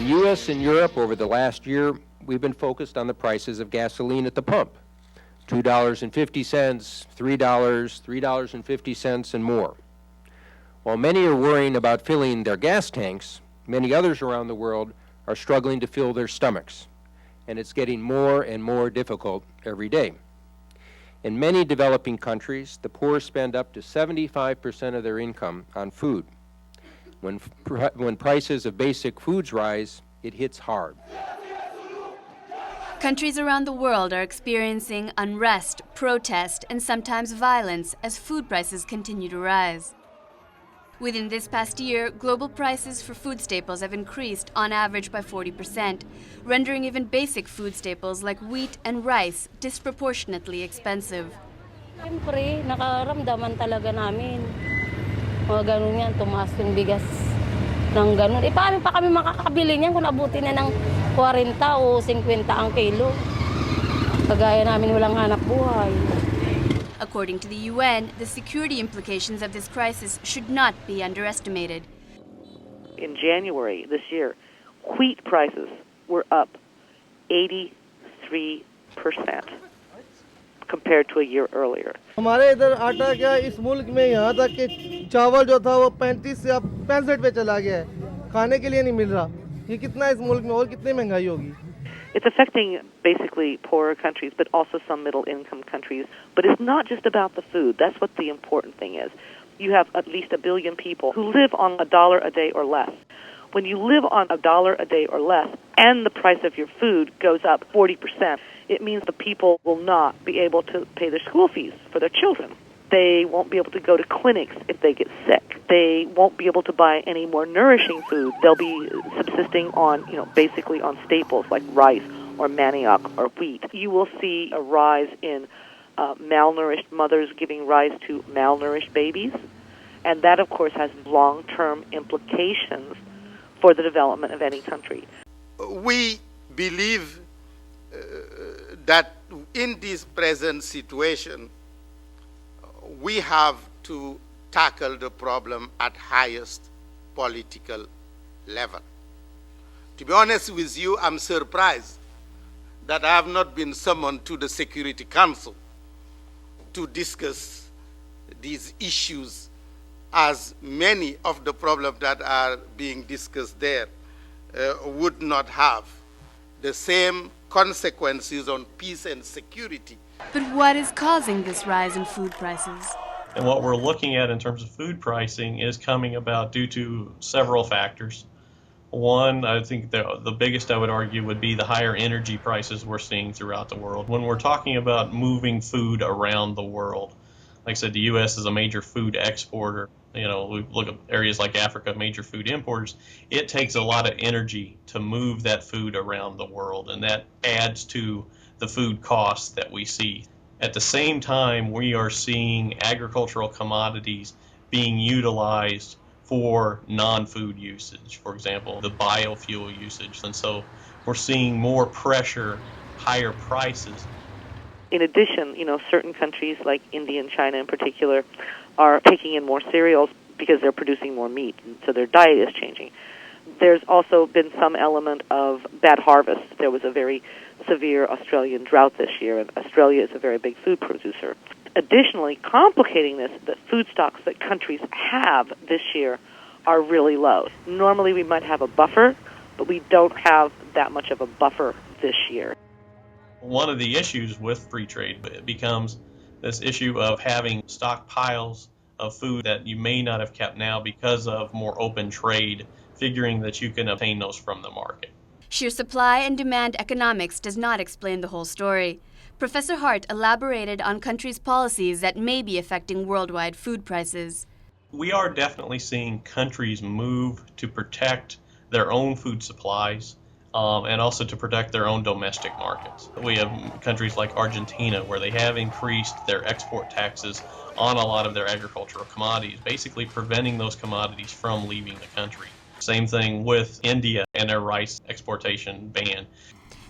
U.S. and Europe over the last year, we've been focused on the prices of gasoline at the pump. $2.50, $3, $3.50, and more. While many are worrying about filling their gas tanks, many others around the world are struggling to fill their stomachs, and it's getting more and more difficult every day. In many developing countries, the poor spend up to 75% of their income on food. When prices of basic foods rise, it hits hard. Countries around the world are experiencing unrest, protest, and sometimes violence as food prices continue to rise. Within this past year, global prices for food staples have increased on average by 40%, rendering even basic food staples like wheat and rice disproportionately expensive. Siyempre, nakaramdaman talaga namin. Mga ganun yan, tumaas yung bigas ng ganun. Paano pa kami makakabili niyan kung abuti na ng 40 o 50 ang kilo? Kagaya namin walang hanap buhay. According to the UN, the security implications of this crisis should not be underestimated. In January this year, wheat prices were up 83% compared to a year earlier. हमारे इधर आटा क्या इस मुल्क में यहाँ तक कि चावल जो था वो 35 से अब 65 पे चला गया है खाने के लिए नहीं मिल रहा ये कितना इस मुल्क में और कितनी महंगाई होगी. It's affecting basically poorer countries, but also some middle-income countries. But it's not just about the food. That's what the important thing is. You have at least 1 billion people who live on $1 a day or less. When you live on $1 a day or less, and the price of your food goes up 40%, it means the people will not be able to pay their school fees for their children. They won't be able to go to clinics if they get sick. They won't be able to buy any more nourishing food. They'll be subsisting on, basically on staples like rice or manioc or wheat. You will see a rise in malnourished mothers giving rise to malnourished babies. And that, of course, has long-term implications for the development of any country. We believe that in this present situation, we have to tackle the problem at highest political level. To be honest with you, I'm surprised that I have not been summoned to the Security Council to discuss these issues, as many of the problems that are being discussed there would not have the same consequences on peace and security. But what is causing this rise in food prices? And what we're looking at in terms of food pricing is coming about due to several factors. One, I think the biggest I would argue would be the higher energy prices we're seeing throughout the world. When we're talking about moving food around the world, like I said, the U.S. is a major food exporter. We look at areas like Africa, major food importers. It takes a lot of energy to move that food around the world, and that adds to the food costs that we see. At the same time, we are seeing agricultural commodities being utilized for non-food usage, for example, the biofuel usage. And so we're seeing more pressure, higher prices. In addition, certain countries like India and China in particular are taking in more cereals because they're producing more meat, and so their diet is changing. There's also been some element of bad harvest. There was a very severe Australian drought this year, and Australia is a very big food producer. Additionally, complicating this, the food stocks that countries have this year are really low. Normally we might have a buffer, but we don't have that much of a buffer this year. One of the issues with free trade becomes this issue of having stockpiles of food that you may not have kept now because of more open trade, figuring that you can obtain those from the market. Sheer supply and demand economics does not explain the whole story. Professor Hart elaborated on countries' policies that may be affecting worldwide food prices. We are definitely seeing countries move to protect their own food supplies and also to protect their own domestic markets. We have countries like Argentina where they have increased their export taxes on a lot of their agricultural commodities, basically preventing those commodities from leaving the country. Same thing with India and their rice exportation ban.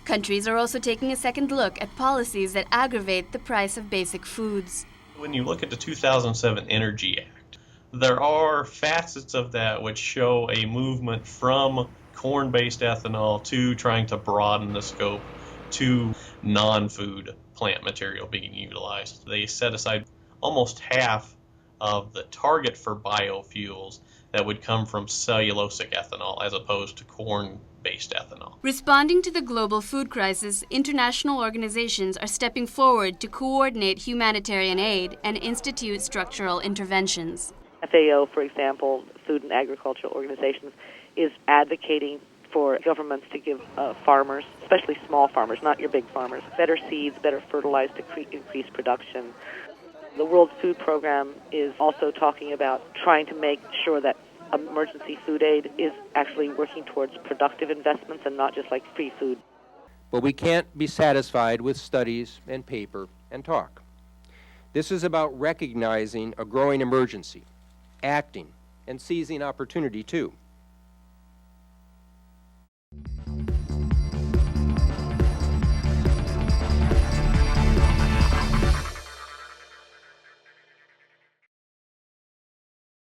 Countries are also taking a second look at policies that aggravate the price of basic foods. When you look at the 2007 Energy Act, there are facets of that which show a movement from corn-based ethanol to trying to broaden the scope to non-food plant material being utilized. They set aside almost half of the target for biofuels that would come from cellulosic ethanol as opposed to corn-based ethanol. Responding to the global food crisis, international organizations are stepping forward to coordinate humanitarian aid and institute structural interventions. FAO, for example, Food and Agricultural Organizations, is advocating for governments to give farmers, especially small farmers, not your big farmers, better seeds, better fertilizer to increase production. The World Food Program is also talking about trying to make sure that emergency food aid is actually working towards productive investments and not just like free food. But we can't be satisfied with studies and paper and talk. This is about recognizing a growing emergency, acting, and seizing opportunity too.